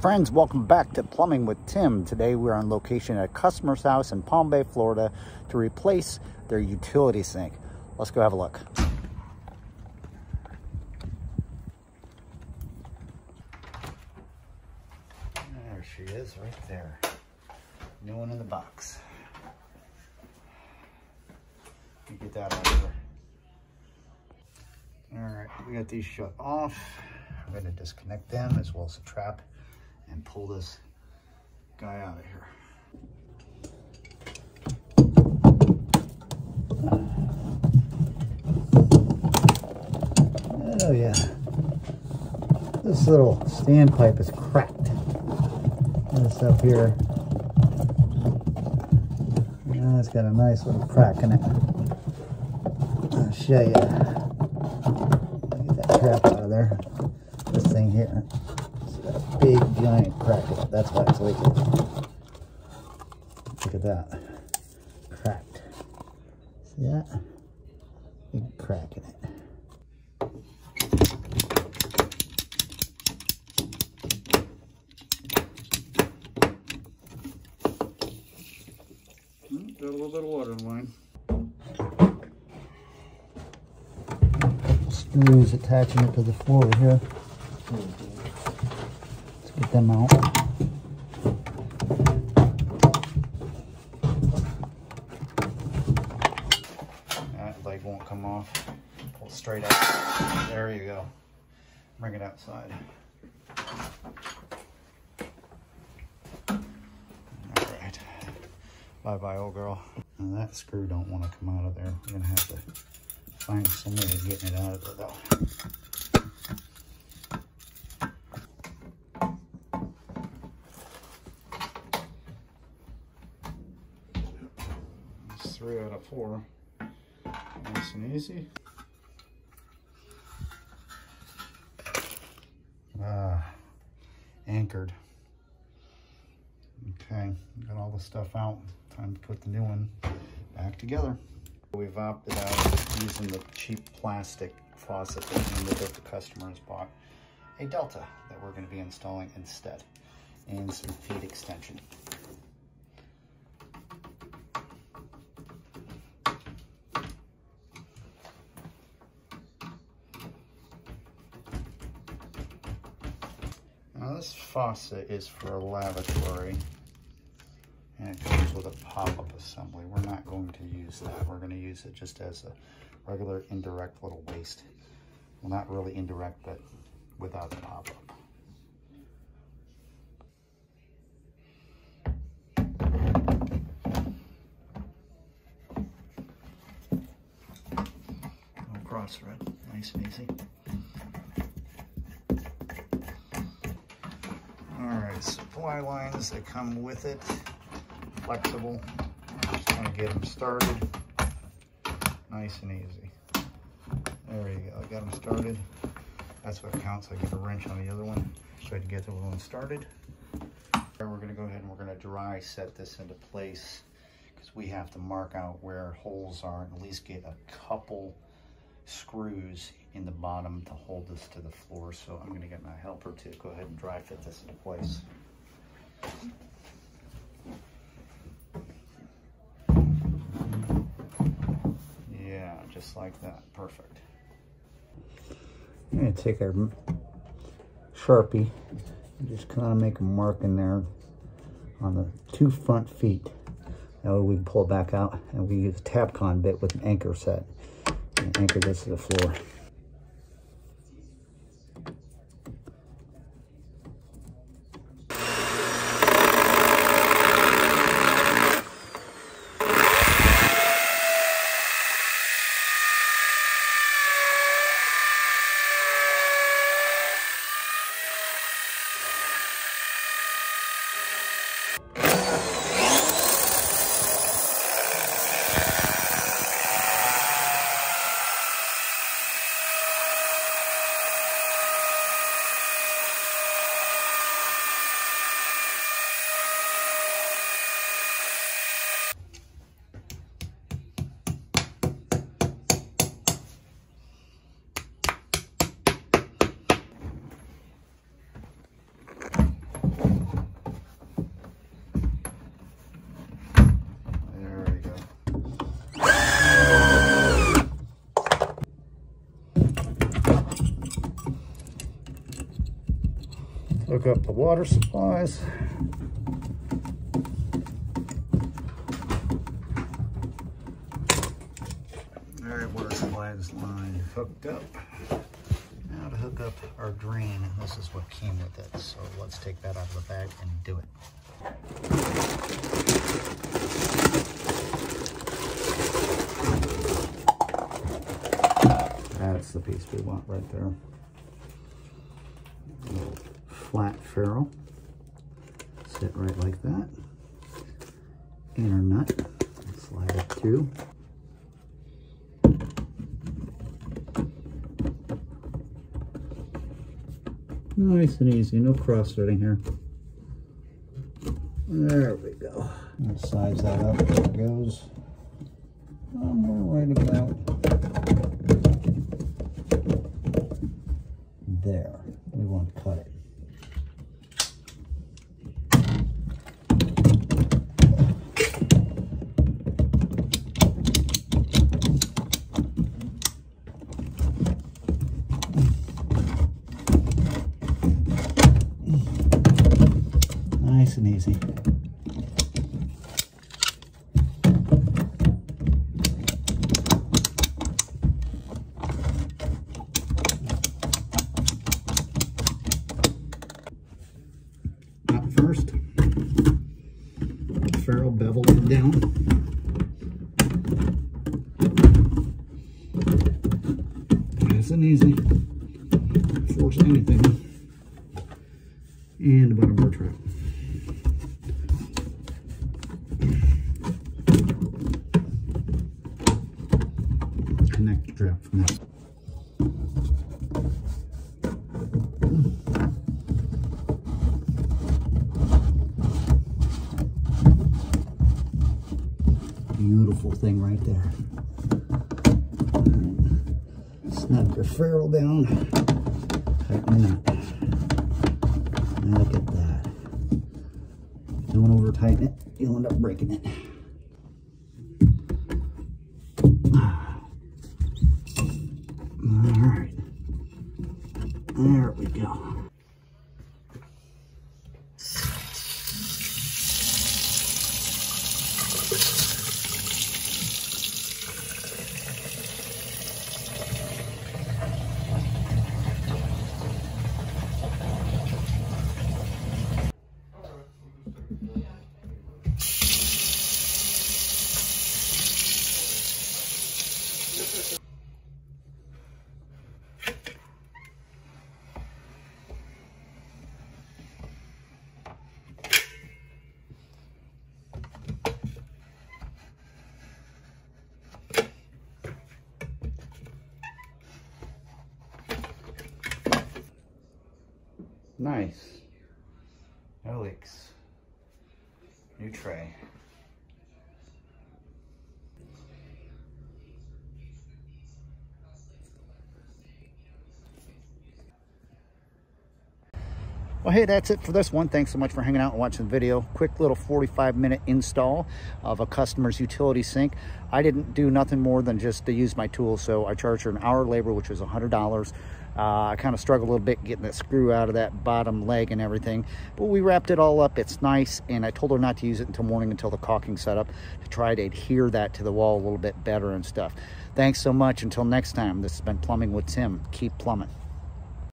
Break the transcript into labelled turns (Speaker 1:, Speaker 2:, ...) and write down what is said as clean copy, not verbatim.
Speaker 1: friends, welcome back to Plumbing with Tim. Today we're on location at a customer's house in Palm Bay, Florida to replace their utility sink. Let's go have a look. There she is right there. New one in the box. Let me get that out of here. All right, we got these shut off. I'm going to disconnect them as well as the trap and pull this guy out of here. Oh yeah, this little standpipe is cracked. This up here, it's got a nice little crack in it. I'll show you. Get that trap out of there. This thing here, it's got a big giant crack in it. That's why it's leaking. Look at that, cracked. See that? Big crack in it. Got a little bit of water in line. Screws attaching it to the floor here. Let's get them out. That leg won't come off. Pull it straight up. There you go. Bring it outside. Alright. Bye-bye, old girl. Now that screw don't want to come out of there. We're going to have to find some way of getting it out of there, though. It's 3 out of 4. Nice and easy. Anchored. Okay, got all the stuff out. Time to put the new one back together. We've opted out of using the cheap plastic faucet that the customer has bought. A Delta that we're going to be installing instead, and some feet extension. Now this faucet is for a lavatory, and it comes with a pop-up assembly. We're not going to use that. We're going to use it just as a regular indirect little waste. Well, not really indirect, but without the pop-up. No cross thread, nice and easy. Alright, supply lines that come with it. Flexible. Just want to get them started. Nice and easy. There you go. I got them started. That's what counts. I get a wrench on the other one so I can get the one started. We're going to go ahead and we're going to dry set this into place because we have to mark out where holes are and at least get a couple screws in the bottom to hold this to the floor. So I'm going to get my helper to go ahead and dry fit this into place. Yeah, just like that. Perfect. I'm going to take our Sharpie and just kind of make a mark in there on the 2 front feet. That way we can pull it back out, and we use a Tapcon bit with an anchor set and anchor this to the floor. hook up the water supplies. All right, water supplies line hooked up. Now to hook up our drain. This is what came with it. So let's take that out of the bag and do it. That's the piece we want right there. A little flat ferrule. Sit right like that. Inner nut. Slide it through. Nice and easy, no cross-threading here. There we go. I'll size that up. There it goes. Right about there. We want to cut it. Nice and easy. Up first, ferrule bevel it down. Nice and easy. Don't force anything. And about a more trap. Connect the strap from there. Beautiful thing right there. Snug your ferrule down, tighten it up. Look at that. Don't over tighten it, you'll end up breaking it. All right, there we go. Nice. No leaks. New tray. Well, hey, that's it for this one. Thanks so much for hanging out and watching the video. Quick little 45-minute install of a customer's utility sink. I didn't do nothing more than just to use my tools, so I charged her an hour labor, which was $100. I kind of struggled a little bit getting that screw out of that bottom leg and everything, but we wrapped it all up. It's nice, and I told her not to use it until morning, until the caulking setup, to try to adhere that to the wall a little bit better and stuff. Thanks so much. Until next time, this has been Plumbing with Tim. Keep plumbing.